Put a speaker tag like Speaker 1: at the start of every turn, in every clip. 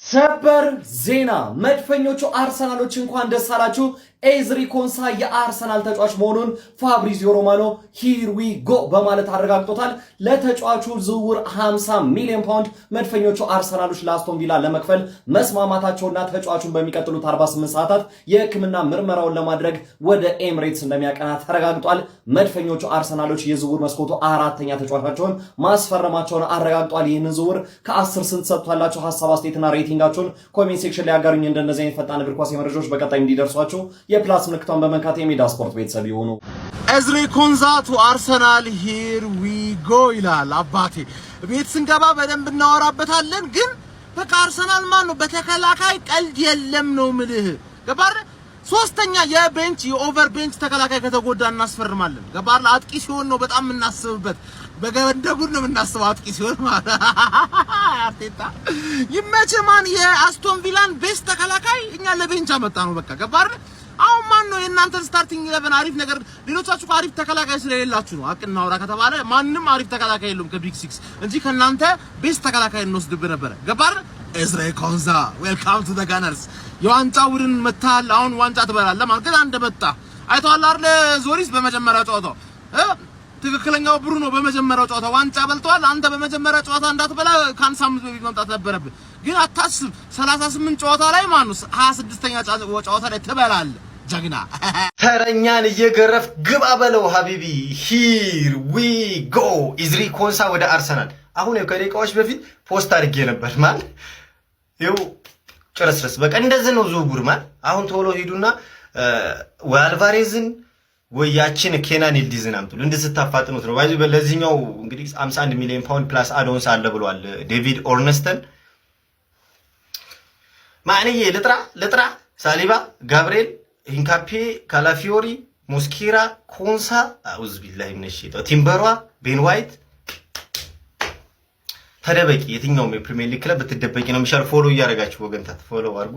Speaker 1: ሰበር ዜና መድፈኞቹ አርሰናሎች እንኳን ደስ አላችሁ። ኤዝሪ ኮንሳ የአርሰናል ተጫዋች መሆኑን ፋብሪዚዮ ሮማኖ ሂር ዊ ጎ በማለት አረጋግጦታል። ለተጫዋቹ ዝውውር 50 ሚሊዮን ፓውንድ መድፈኞቹ አርሰናሎች ለአስቶን ቪላ ለመክፈል መስማማታቸውና ተጫዋቹን በሚቀጥሉት 48 ሰዓታት የሕክምና ምርመራውን ለማድረግ ወደ ኤምሬትስ እንደሚያቀና ተረጋግጧል። መድፈኞቹ አርሰናሎች የዝውውር መስኮቱ አራተኛ ተጫዋቻቸውን ማስፈረማቸውን አረጋግጧል። ይህንን ዝውውር ከ10 ስንት ሰጥቷላችሁ? ሀሳብ አስተያየትና ሬቲንጋችሁን ኮሜንት ሴክሽን ላይ ያጋሩኝ። እንደነዚህ አይነት ፈጣን እግር ኳስ መረጃዎች በቀጣይ እንዲደርሷችሁ የፕላስ ምልክቷን በመንካት የሜዳ ስፖርት ቤተሰብ ይሁኑ።
Speaker 2: ኤዝሪ ኮንሳ ቱ አርሰናል ሂር ዊ ጎ ይላል። አባቴ ቤት ስንገባ በደንብ እናወራበታለን። ግን በቃ አርሰናል ማን ነው በተከላካይ ቀልድ የለም ነው ምልህ። ገባር ሶስተኛ የቤንች የኦቨር ቤንች ተከላካይ ከተጎዳ እናስፈርማለን። ገባር አጥቂ ሲሆን ነው በጣም እናስብበት። በገንደጉን ነው እናስበው አጥቂ ሲሆን ማለት አርቴታ ይመችህ። ማን የአስቶን ቪላን ቤስት ተከላካይ እኛ ለቤንች አመጣ ነው በቃ። ገባር አሁን ማን ነው የእናንተን ስታርቲንግ 11 አሪፍ ነገር ሌሎቻችሁ አሪፍ ተከላካይ ስለሌላችሁ ነው። አቅናውራ ከተባለ ማንንም አሪፍ ተከላካይ የለውም ከቢግ 6 እንጂ ከናንተ ቤስት ተከላካይ እንወስድብህ ነበር። ገባር ኤዝሪ ኮንሳ ዌልካም ቱ ዘ ጋነርስ። የዋንጫ ቡድን መታል። አሁን ዋንጫ ትበላለህ ማለት ግን እንደመጣ አይተዋል አይደል? ዞሪስ በመጀመሪያው ጨዋታው ትክክለኛው ብሩኖ በመጀመሪያው ጨዋታ ዋንጫ በልቷል። አንተ በመጀመሪያው ጨዋታ እንዳትበላ ከአንድ ሳምንት በፊት መምጣት ነበረብህ። ግን አታስብ 38 ጨዋታ ላይ ማኑስ 26ኛ ጨዋታ ላይ ትበላለህ። ጀግና
Speaker 3: ተረኛን እየገረፍ ግባ በለው ሀቢቢ። ሂር ዊ ጎ ኤዝሪ ኮንሳ ወደ አርሰናል። አሁን ከደቂቃዎች በፊት ፖስት አድርጌ ነበር ማለት ይኸው ጨረስረስ በቃ እንደዚህ ነው ዝውውር ማለት። አሁን ቶሎ ሂዱና ወይ አልቫሬዝን ወይ ያችን ኬናን ይልዲዝን አምጡል እንድስታፋጥኑት ነው። ባይዚ ለዚህኛው እንግዲህ 51 ሚሊዮን ፓውንድ ፕላስ አዶንስ አለ ብሏል ዴቪድ ኦርነስተን። ማንዬ ልጥራ ሳሊባ፣ ጋብሪኤል፣ ኢንካፔ፣ ካላፊዮሪ፣ ሞስኪራ፣ ኮንሳ አውዝ ቢላሂ ምንሽቶ ቲምበሯ፣ ቤን ዋይት ተደበቂ። የትኛውም የፕሪሚየር ሊግ ክለብ ብትደበቂ ነው የሚሻል። ፎሎ እያደረጋችሁ ወገንታት ፎሎ አድርጉ።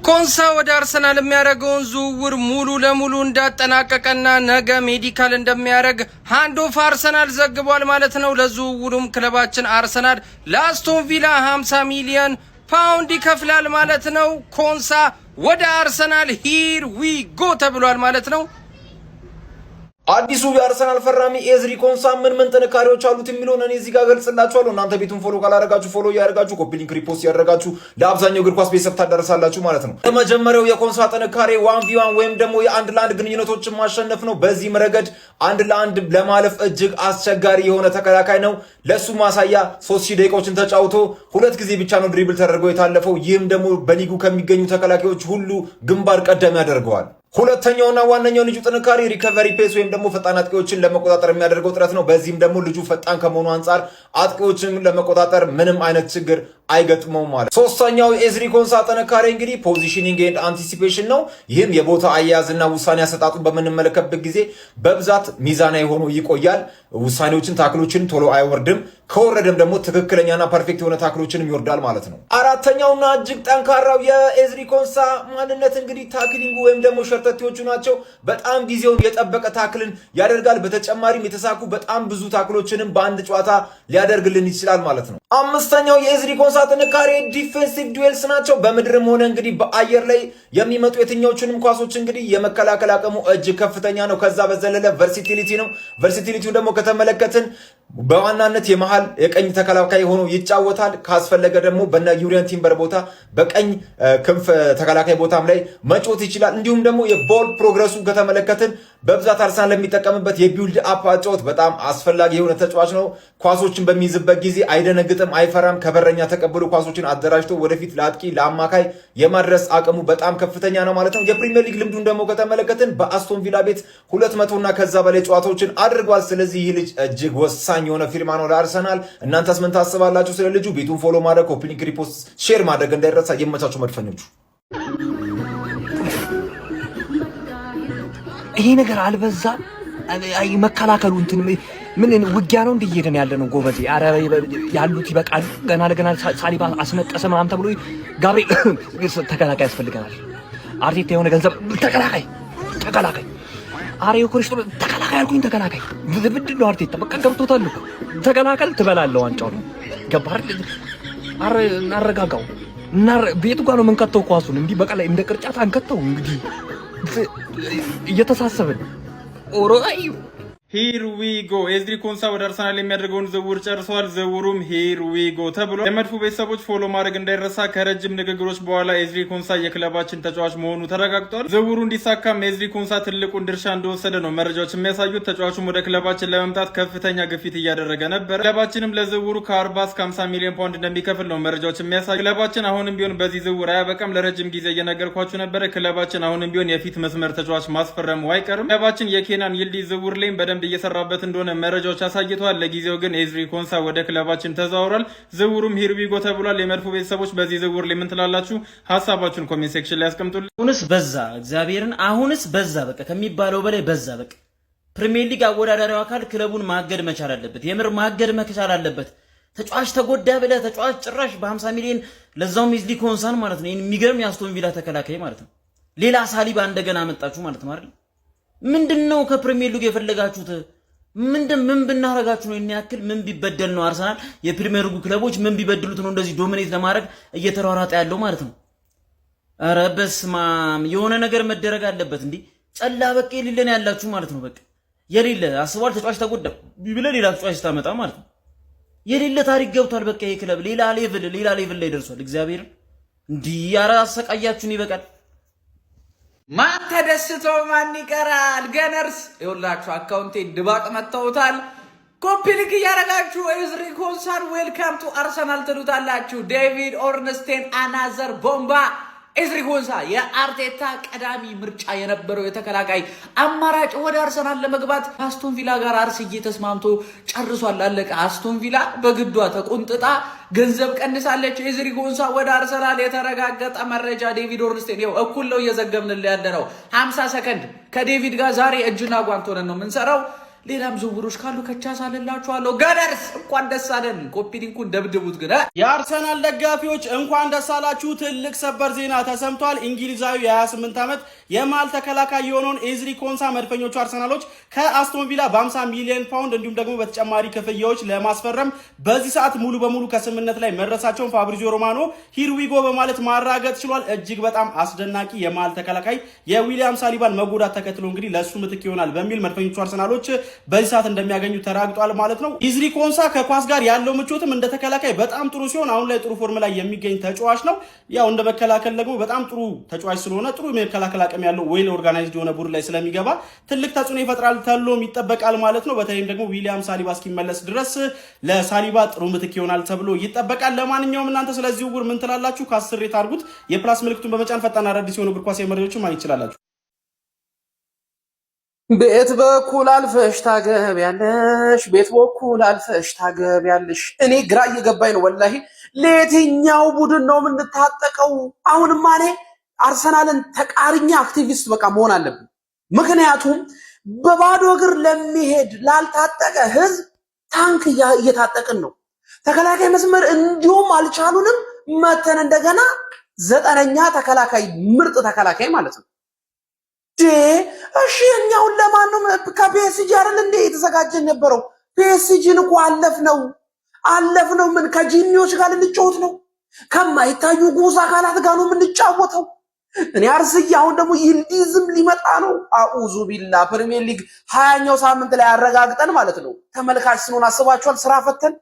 Speaker 4: ኮንሳ ወደ አርሰናል የሚያደርገውን ዝውውር ሙሉ ለሙሉ እንዳጠናቀቀና ነገ ሜዲካል እንደሚያደርግ ሃንድ ኦፍ አርሰናል ዘግቧል ማለት ነው። ለዝውውሩም ክለባችን አርሰናል ለአስቶን ቪላ 50 ሚሊዮን ፓውንድ ይከፍላል ማለት ነው። ኮንሳ ወደ አርሰናል ሂር ዊ ጎ ተብሏል ማለት ነው።
Speaker 1: አዲሱ የአርሰናል ፈራሚ ኤዝሪ ኮንሳ ምን ጥንካሬዎች አሉት የሚለውን እኔ እዚህ ጋር ገልጽላችኋለሁ። እናንተ ቤቱን ፎሎ ካላደረጋችሁ ፎሎ ያደርጋችሁ፣ ኮፒ ሊንክ ሪፖስት ያደርጋችሁ ለአብዛኛው እግር ኳስ ቤተሰብ ታደርሳላችሁ ማለት ነው። የመጀመሪያው የኮንሳ ጥንካሬ 1v1 ወይም ደግሞ የአንድ ለአንድ ግንኙነቶችን ማሸነፍ ነው። በዚህም ረገድ አንድ ለአንድ ለማለፍ እጅግ አስቸጋሪ የሆነ ተከላካይ ነው። ለሱ ማሳያ 3000 ደቂቃዎችን ተጫውቶ 2 ጊዜ ብቻ ነው ድሪብል ተደርጎ የታለፈው። ይህም ደግሞ በሊጉ ከሚገኙ ተከላካዮች ሁሉ ግንባር ቀደም ያደርገዋል። ሁለተኛውና ዋነኛው ልጁ ጥንካሬ ሪከቨሪ ፔስ ወይም ደግሞ ፈጣን አጥቂዎችን ለመቆጣጠር የሚያደርገው ጥረት ነው። በዚህም ደግሞ ልጁ ፈጣን ከመሆኑ አንጻር አጥቂዎችን ለመቆጣጠር ምንም አይነት ችግር አይገጥመውም ማለት። ሶስተኛው ኤዝሪ ኮንሳ ጥንካሬ እንግዲህ ፖዚሽኒንግ ኤንድ አንቲሲፔሽን ነው። ይህም የቦታ አያያዝና ውሳኔ አሰጣጡን በምንመለከትበት ጊዜ በብዛት ሚዛናዊ ሆኖ ይቆያል። ውሳኔዎችን ታክሎችን ቶሎ አይወርድም። ከወረደም ደግሞ ትክክለኛና ፐርፌክት የሆነ ታክሎችንም ይወርዳል ማለት ነው። አራተኛውና እጅግ ጠንካራው የኤዝሪ ኮንሳ ማንነት እንግዲህ ታክሊንግ ወይም ደግሞ ሸርተቴዎቹ ናቸው። በጣም ጊዜውን የጠበቀ ታክልን ያደርጋል። በተጨማሪም የተሳኩ በጣም ብዙ ታክሎችንም በአንድ ጨዋታ ሊያደርግልን ይችላል ማለት ነው። አምስተኛው የኤዝሪ ኮንሳ ጥንካሬ ዲፌንሲቭ ዱዌልስ ናቸው። በምድርም ሆነ እንግዲህ በአየር ላይ የሚመጡ የትኛዎቹንም ኳሶች እንግዲህ የመከላከል አቅሙ እጅግ ከፍተኛ ነው። ከዛ በዘለለ ቨርሲቲሊቲ ነው። ቨርሲቲሊቲው ደግሞ ከተመለከትን በዋናነት የመሃል የቀኝ ተከላካይ ሆኖ ይጫወታል። ካስፈለገ ደግሞ በነ ዩሪየን ቲምበር ቦታ በቀኝ ክንፍ ተከላካይ ቦታም ላይ መጫወት ይችላል። እንዲሁም ደግሞ የቦል ፕሮግረሱ ከተመለከትን በብዛት አርሰናል ለሚጠቀምበት የቢልድ አፕ አጫወት በጣም አስፈላጊ የሆነ ተጫዋች ነው። ኳሶችን በሚይዝበት ጊዜ አይደነግጥም፣ አይፈራም። ከበረኛ ተቀብሎ ኳሶችን አደራጅቶ ወደፊት ለአጥቂ ለአማካይ የማድረስ አቅሙ በጣም ከፍተኛ ነው ማለት ነው። የፕሪሚየር ሊግ ልምዱን ደግሞ ከተመለከትን በአስቶን ቪላ ቤት 200 እና ከዛ በላይ ጨዋታዎችን አድርጓል። ስለዚህ ይህ ልጅ እጅግ ወሳኝ የሆነ ፊርማ ነው ለአርሰናል። እናንተስ ምን ታስባላችሁ ስለ ልጁ? ቤቱን ፎሎ ማድረግ፣ ኮፒ ሊንክ ሪፖስት፣ ሼር ማድረግ እንዳይረሳ። የመቻችሁ መድፈኞቹ
Speaker 5: ይሄ ነገር አልበዛ? አይ መከላከሉ እንትን ምን ውጊያ ነው እንደየሄደን ያለ ነው ጎበዜ። አረ ያሉት ይበቃል። ገና ለገና ሳሊባ አስነጠሰ ምናምን ተብሎ ጋብሪኤል ተከላካይ ያስፈልገናል። አርቴታ የሆነ ገንዘብ ተከላካይ አሬ ኮሪስቶ ተከላካይ አልኩኝ። ተከላካይ ምንድን ነው አርቴታ በቃ ገብቶታል እኮ ተከላካይ ትበላለህ ዋንጫው ነው ገባህ አረ እናረጋጋው እና ቤቱ ጋር ነው የምንከተው ኳሱን እንዲህ በቃ ላይ እንደ ቅርጫት አንከተው እንግዲህ እየተሳሰብን ኦሮይ
Speaker 6: ሂር ዊ ጎ ኤዝሪ ኮንሳ ወደ አርሰናል የሚያደርገውን ዝውውር ጨርሰዋል። ዝውውሩም ሂር ዊ ጎ ተብሏል። የመድፉ ቤተሰቦች ፎሎ ማድረግ እንዳይረሳ። ከረጅም ንግግሮች በኋላ ኤዝሪ ኮንሳ የክለባችን ተጫዋች መሆኑ ተረጋግጧል። ዝውውሩ እንዲሳካም ኤዝሪ ኮንሳ ትልቁን ድርሻ እንደወሰደ ነው መረጃዎች የሚያሳዩት። ተጫዋቹም ወደ ክለባችን ለመምጣት ከፍተኛ ግፊት እያደረገ ነበር። ክለባችንም ለዝውውሩ ከ40 እስከ 50 ሚሊዮን ፓውንድ እንደሚከፍል ነው መረጃዎች የሚያሳዩ። ክለባችን አሁንም ቢሆን በዚህ ዝውውር አያበቃም። ለረጅም ጊዜ እየነገርኳችሁ ነበረ። ክለባችን አሁንም ቢሆን የፊት መስመር ተጫዋች ማስፈረሙ አይቀርም። ክለባችን የኬናን ይልዲዝ ዝውውር ላይም በደንብ እየሰራበት እንደሆነ መረጃዎች አሳይተዋል። ለጊዜው ግን ኤዝሪ ኮንሳ ወደ ክለባችን ተዛውሯል። ዝውውሩም ሂርዊጎ ተብሏል። የመድፉ ቤተሰቦች በዚህ ዝውውር ላይ ምን ትላላችሁ? ሀሳባችሁን ኮሜንት ሴክሽን ላይ ያስቀምጡልኝ።
Speaker 7: አሁንስ በዛ፣ እግዚአብሔርን አሁንስ በዛ፣ በቃ ከሚባለው በላይ በዛ። በቃ ፕሪሚየር ሊግ አወዳዳሪው አካል ክለቡን ማገድ መቻል አለበት። የምር ማገድ መቻል አለበት። ተጫዋች ተጎዳ ብለህ ተጫዋች ጭራሽ በ50 ሚሊዮን ለዛውም ኤዝሪ ኮንሳን ማለት ነው። የሚገርም የአስቶን ቪላ ተከላካይ ማለት ነው። ሌላ ሳሊባ እንደገና አመጣችሁ ማለት ነው አይደል? ምንድነው ከፕሪሚየር ሊግ የፈለጋችሁት? ምን ብናረጋችሁ ነው? ያክል ምን ቢበደል ነው አርሰናል የፕሪሚየር ሊግ ክለቦች ምን ቢበድሉት ነው እንደዚህ ዶሚኔት ለማድረግ እየተሯሯጠ ያለው ማለት ነው? ኧረ በስማም የሆነ ነገር መደረግ አለበት እንዴ! ጨላ በቃ የሌለን ያላችሁ ማለት ነው። በቃ የሌለ አስቧል። ተጫዋች ተጎዳ ቢብለ ሌላ ተጫዋች ስታመጣ ማለት ነው። የሌለ ታሪክ ገብቷል። በቃ ይሄ ክለብ ሌላ ሌቭል ላይ ደርሷል። እግዚአብሔር እንዲህ ኧረ አሰቃያችሁን ይበቃል።
Speaker 8: ማን ተደስቶ ማን ይቀራል? ገነርስ ይኸውላችሁ አካውንቴን ድባቅ መተውታል። ኮፒ ሊንክ እያደረጋችሁ ኤዝሪ ኮንሳን ዌልካም ቱ አርሰናል ትሉታላችሁ። ዴቪድ ኦርንስቴን አናዘር ቦምባ። ኤዝሪ ኮንሳ የአርቴታ ቀዳሚ ምርጫ የነበረው የተከላካይ አማራጭ ወደ አርሰናል ለመግባት አስቶን ቪላ ጋር አርስዬ ተስማምቶ ጨርሷል። አለቀ። አስቶን ቪላ በግዷ ተቆንጥጣ ገንዘብ ቀንሳለች። ኤዝሪ ኮንሳ ወደ አርሰናል የተረጋገጠ መረጃ። ዴቪድ ኦርንስቴን ይኸው እኩል ነው እየዘገብንል ያለ ነው። 50 ሰከንድ ከዴቪድ ጋር ዛሬ እጅና ጓንት ሆነን ነው የምንሰራው። ሌላም ዝውውሮች ካሉ ከቻሳለላችኋለሁ። ገነርስ እንኳን ደስ አለን። ኮፒ ሊንኩን ደብድቡት። ግን
Speaker 9: የአርሰናል ደጋፊዎች እንኳን ደስ አላችሁ። ትልቅ ሰበር ዜና ተሰምቷል። እንግሊዛዊ የ28 ዓመት የመሃል ተከላካይ የሆነውን ኤዝሪ ኮንሳ መድፈኞቹ አርሰናሎች ከአስቶን ቪላ በ50 ሚሊዮን ፓውንድ እንዲሁም ደግሞ በተጨማሪ ክፍያዎች ለማስፈረም በዚህ ሰዓት ሙሉ በሙሉ ከስምምነት ላይ መድረሳቸውን ፋብሪዚዮ ሮማኖ ሂርዊጎ በማለት ማራገጥ ችሏል። እጅግ በጣም አስደናቂ የመሃል ተከላካይ የዊሊያም ሳሊባን መጎዳት ተከትሎ እንግዲህ ለሱ ምትክ ይሆናል በሚል መድፈኞቹ አርሰናሎች በዚህ ሰዓት እንደሚያገኙ ተራግጧል ማለት ነው። ኤዝሪ ኮንሳ ከኳስ ጋር ያለው ምቾትም እንደ ተከላካይ በጣም ጥሩ ሲሆን አሁን ላይ ጥሩ ፎርም ላይ የሚገኝ ተጫዋች ነው። ያው እንደ መከላከል ደግሞ በጣም ጥሩ ተጫዋች ስለሆነ ጥሩ የመከላከል አቅም ያለው ዌል ኦርጋናይዝድ የሆነ ቡድን ላይ ስለሚገባ ትልቅ ተጽዕኖ ይፈጥራል ተብሎም ይጠበቃል ማለት ነው። በተለይም ደግሞ ዊሊያም ሳሊባ እስኪመለስ ድረስ ለሳሊባ ጥሩ ምትክ ይሆናል ተብሎ ይጠበቃል። ለማንኛውም እናንተ ስለዚህ ዝውውር ምን ትላላችሁ? ከ10 ሬት አድርጉት። የፕላስ ምልክቱን በመጫን ፈጣን አዳዲስ የሆኑ እግር ኳስ መረጃዎችን ማግኘት ይችላላችሁ።
Speaker 2: ቤት በኩል አልፈሽ ታገቢያለሽ፣ ቤት በኩል አልፈሽ ታገቢያለሽ። እኔ ግራ እየገባኝ ነው ወላሂ። ለየትኛው ቡድን ነው የምንታጠቀው? አሁንማ እኔ አርሰናልን ተቃርኛ አክቲቪስት በቃ መሆን አለብን። ምክንያቱም በባዶ እግር ለሚሄድ ላልታጠቀ ህዝብ ታንክ እየታጠቅን ነው። ተከላካይ መስመር እንዲሁም አልቻሉንም። መተን እንደገና 9ኛ ተከላካይ ምርጥ ተከላካይ ማለት ነው። እሺ እኛውን ለማን ነው? ከፒኤስጂ አይደል እንዴ የተዘጋጀን ነበረው? ፒኤስጂን እኮ አለፍነው። ምን ከጂኒዎች ጋር ልንጫወት ነው? ከማይታዩ ጉስ አካላት ጋር ነው የምንጫወተው። እኔ አርስዬ አሁን ደግሞ ይልዲዝም ሊመጣ ነው። አኡዙ ቢላ ፕሪሚየር ሊግ 20ኛው ሳምንት ላይ አረጋግጠን ማለት ነው። ተመልካች ስንሆን አስባችኋል? ስራ ፈተን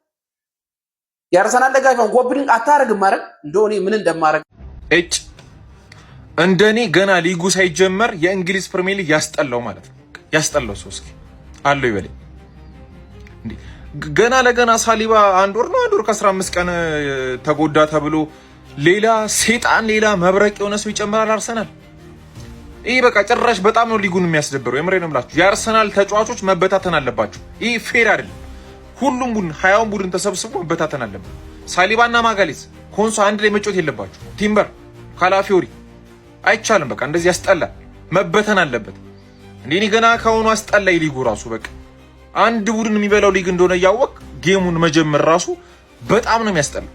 Speaker 2: የአርሰናል ደጋፊ ነው። ጎብሊንግ አታረግም ማለት እንደሆነ ምን እንደማረግ
Speaker 1: እንደኔ ገና ሊጉ ሳይጀመር የእንግሊዝ ፕሪሚየር ሊግ ያስጠላው ማለት ነው። ያስጠላው ሰው እስኪ አለው ይበለኝ እንዴ! ገና ለገና ሳሊባ አንድ ወር ከ15 ቀን ተጎዳ ተብሎ ሌላ ሴጣን ሌላ መብረቅ የሆነ ሰው ይጨምራል አርሰናል። ይሄ በቃ ጭራሽ በጣም ነው ሊጉን የሚያስደብረው። የምሬን ነው የምላችሁ። የአርሰናል ተጫዋቾች መበታተን አለባቸው። ይሄ ፌር አይደለም። ሁሉም ቡድን 20 ቡድን ተሰብስቦ መበታተን አለበት። ሳሊባና ማጋሌዝ ኮንሶ አንድ ላይ መጫወት የለባቸው። ቲምበር ካላፊዮሪ አይቻልም። በቃ እንደዚህ ያስጠላል። መበተን አለበት። እኔ ገና ከሆኑ አስጠላይ ሊጉ ራሱ በቃ አንድ ቡድን የሚበላው ሊግ እንደሆነ እያወቅ ጌሙን መጀመር ራሱ በጣም ነው የሚያስጠላው።